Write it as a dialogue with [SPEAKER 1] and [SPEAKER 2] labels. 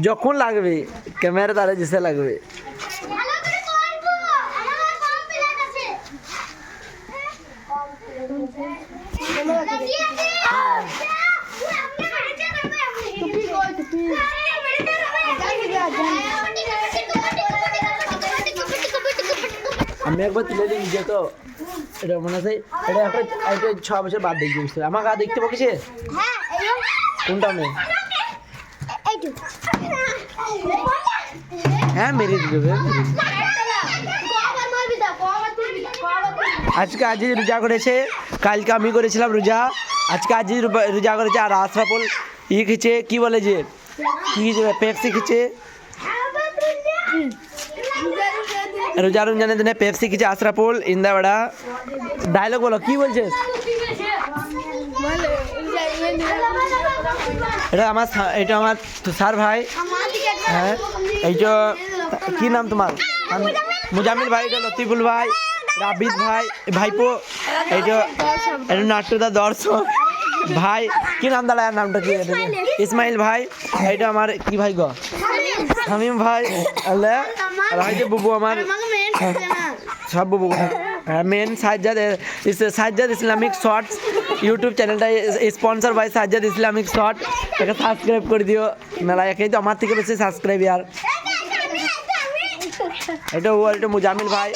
[SPEAKER 1] যখন লাগবে ক্যামেরা তারে যেসে লাগবে। আমি একবার তুলে দিই নিজে তো এটা মনে আছে এটা একটা 6 বছর বাদ দেখতে বুঝতে আমার গা দেখতে পাচ্ছিস কোনটা মেয়ে হ্যাঁ মেরে দিবে আজকে আজিজ রোজা করেছে কালকে আমি করেছিলাম রোজা আজকে আজিজ রোজা করেছে আর আশরাফুল ই খেয়েছে কি বলে যে কি পেপসি খেয়েছে রোজা রমজানের দিনে পেপসি খেয়েছে আশরাফুল ইন্দাবাড়া ডায়লগ বলো কি বলছিস এটা আমার তুষার ভাই হ্যাঁ এই যে কি নাম তোমার মুজামিল ভাই এটা লতিফুল ভাই রাবিদ ভাই ভাইপো এই যে এটা নাট্যদা দর্শক ভাই কি নাম দাঁড়ায় নামটা কি ইসমাইল ভাই এইটা আমার কি ভাই গো শামিম ভাই আল্লাহ আর এই যে বুবু আমার সব বুবু মেন সাজ্জাদ ইসলামিক শর্টস ইউটিউব চ্যানেলটা sponsor by Sajjad Islamic short এটা সাবস্ক্রাইব করে দিও মেলা একেই তো আমার থেকে বেশি সাবস্ক্রাইব আর এটা মুজামিল ভাই